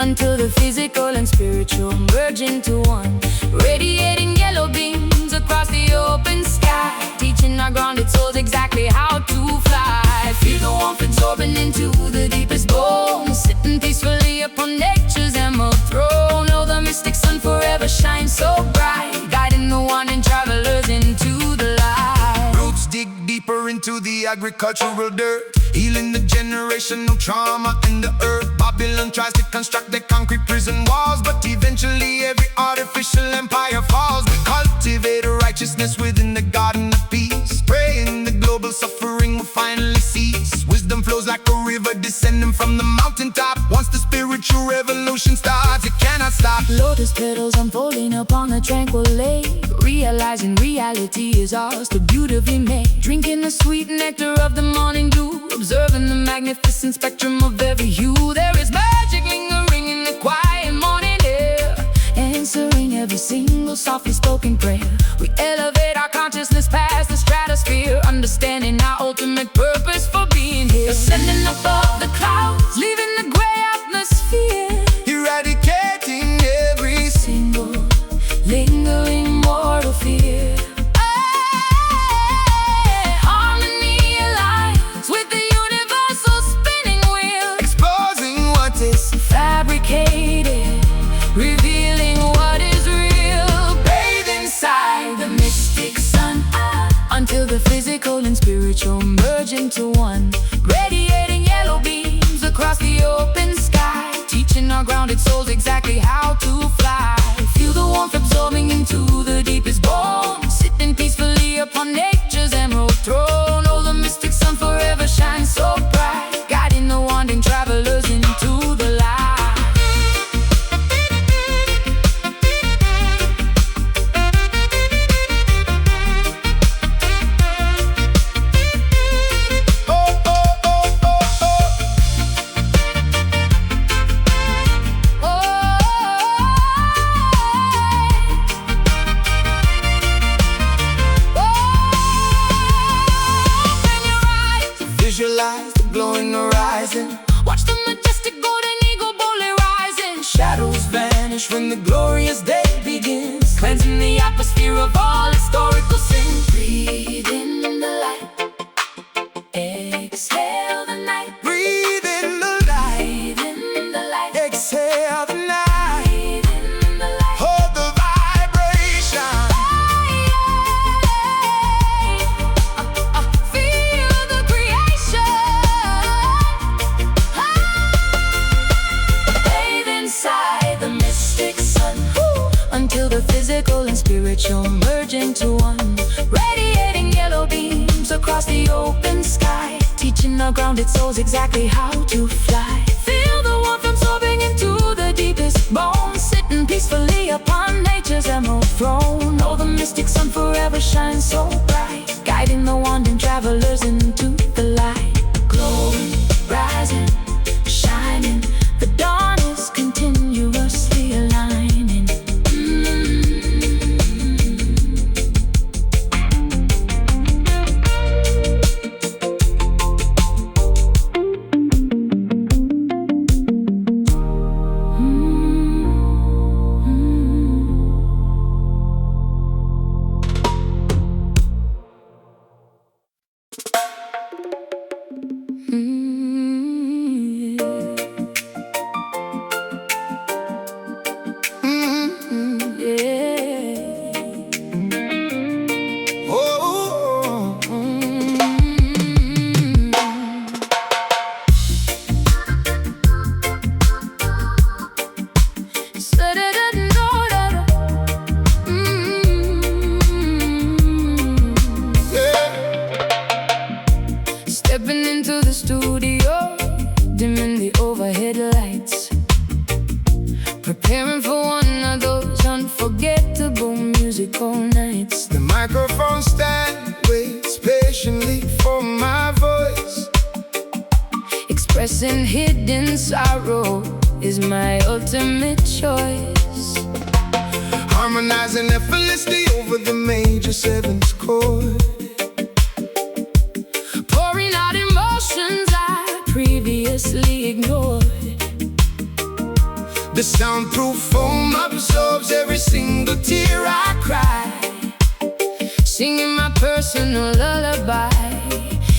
until the physical and spiritual merge into one, radiating yellow beams across the open sky, teaching our grounded souls exactly how to fly. Feel the warmth absorbing into the deepest bones, sitting peacefully upon nature's emerald throne. Oh, the mystic sun forever shines so bright, guiding the wandering travelers into the light. roots dig deeper into the agricultural dirt, healing the generational trauma in the earth. Babylon tries to construct their concrete prison walls, but eventually every artificial empire falls. We cultivate righteousness within the garden of peace, praying the global suffering will finally cease. Wisdom flows like a river descending from the mountaintop. Once the spiritual revolution starts, it cannot stop. Lotus petals unfolding upon a tranquil lake, realizing reality is ours to beautifully make. Drinking the sweet nectar of the morning dew, observing the magnificent spectrum of every hue. There is magic lingering in the quiet morning air, answering every single softly spoken prayer. We elevate our consciousness past the stratosphere, understanding our ultimate purpose for being here. Ascending above the clouds, leaving the gray atmosphere, Eradicating every single lingering mortal fear. Harmony aligns with the universal spinning wheel, exposing what is fabricated, revealing what is real. Bathe inside the mystic sun, until the physical and spiritual merge into one, radiating yellow beams across the open sky, teaching our grounded souls exactly how to fly. Feel the warmth absorbing into the deepest bones, sitting peacefully upon nature's emerald throne. Oh, the mystic sun forever shines so bright, guiding the wandering travelers into the light. oh, oh, oh, oh, oh. Visualize the glowing horizon, Watch the majestic golden eagle boldly rising. shadows vanish when the glorious day begins, Cleansing the atmosphere of all historical sin. Breathe in the light, exhale the night. breathe in the light, Breathe in the light, exhale the night, breathe in the light. hold the vibration, Feel the creation. Bathe inside the mystic sun, until the physical and spiritual merge into one, radiating yellow beams across the open sky, teaching our grounded souls exactly how to fly. Feel the warmth absorbing into the deepest bones, sitting peacefully upon nature's emerald throne. Oh, the mystic sun forever shines so bright, guiding the wandering traveler into the studio, dimming the overhead lights, preparing for one of those unforgettable musical nights. The microphone stand waits patiently for my voice. Expressing hidden sorrow is my ultimate choice. Harmonizing effortlessly over the major seventh chord. Pouring out emotions I previously ignored. The soundproof foam absorbs every single tear I cry, Singing my personal lullaby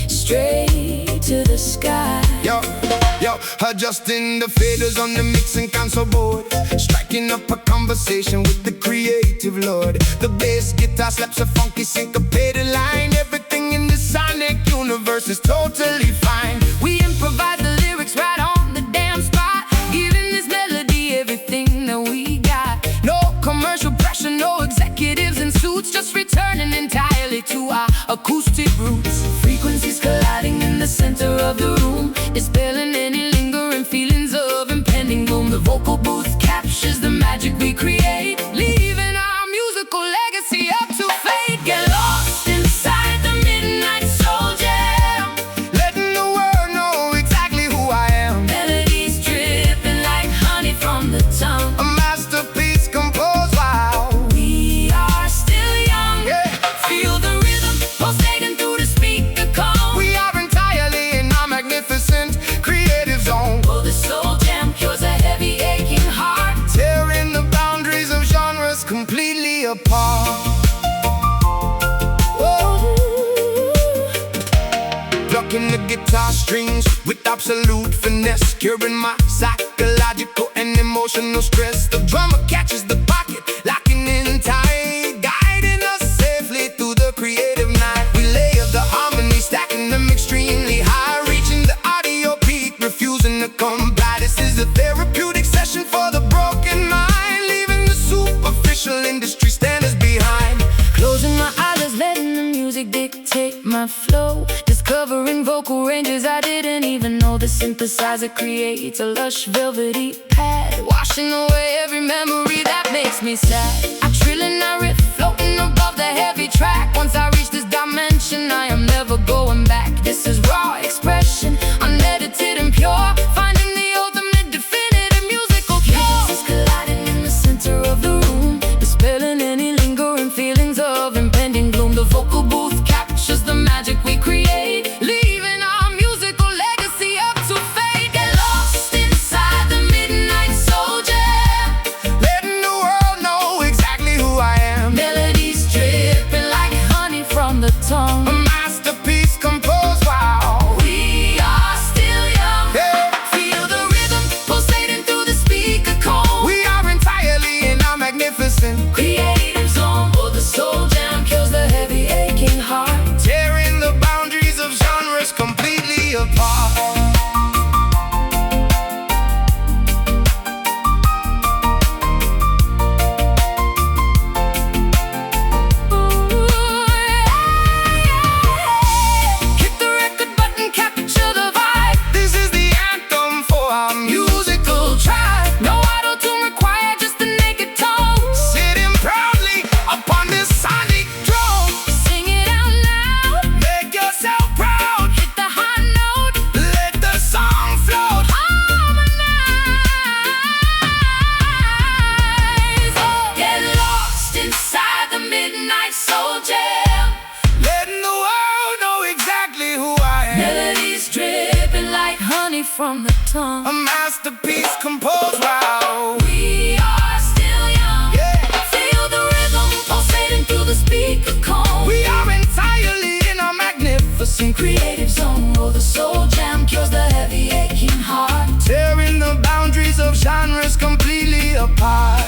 straight to the sky. Yo, adjusting the faders on the mixing console board, striking up a conversation with the creative lord. The bass guitar slaps a funky syncopated line. Everything in the sonic universe is totally fine. We improvise the lyrics right on the damn spot, giving this melody everything that we got. No commercial pressure, no executives in suits, just returning entirely to our acoustic roots. Frequencies colliding in the center of the room, dispelling any lingering feelings of impending gloom. The vocal booth captures the magic we create, leaving our musical legacy up to fate. Get lost inside the midnight soul jam, Letting the world know exactly who I am. melodies dripping like honey from the tongue. A masterpiece composed while We are still young, yeah. feel the rhythm pulsating through the speaker cone. We are entirely in our magnificent creative zone, Oh, the soul jam cures a heavy aching heart. tearing the boundaries of genres completely apart. Plucking the guitar strings with absolute finesse, curing my psychological and emotional stress. The drummer catches the pocket, locking in tight, guiding us safely through the creative night. We layer the harmony, stacking them extremely high, reaching the audio peak, refusing to come by. This is a therapeutic session for the broken mind, leaving the superficial industry standards behind. Closing my eyes, letting the music dictate my flow, discovering vocal ranges I didn't even know. The synthesizer creates a lush velvety pad, washing away every memory that makes me sad. I trill and I riff, floating above the heavy track. Once I reach this dimension, I am never going back. This is raw expression, unedited and pure, finding the ultimate definitive musical cure. Frequencies colliding in the center of the room, dispelling any lingering feelings of impending gloom. The vocal booth captures the magic we create, leaving our musical legacy up to fate. Get lost inside the midnight soul jam, Letting the world know exactly who I am. melodies dripping like honey from the A tongue. masterpiece composed while We are still young, yeah. feel the rhythm pulsating through the speaker cone. We are entirely in our magnificent, Creative zone, oh, the soul jam kills the heavy aching heart. tearing the boundaries of genres completely apart. Hit the record button, capture the vibe. This is the anthem for our musical tribe, No auto-tune required, just the naked tone. sitting proudly upon this sonic drum. Sing it out loud, Make yourself proud, hit the high note, let the song float. harmonize. Oh, get lost inside the midnight soul jam, Letting the world know exactly who I am. melodies dripping like honey from the tongue. A masterpiece composed while We are still young, yeah. feel the rhythm pulsating through the speaker cone. We are entirely in our magnificent Creative zone, oh, the soul jam cures the heavy aching heart. tearing the boundaries of genres completely apart.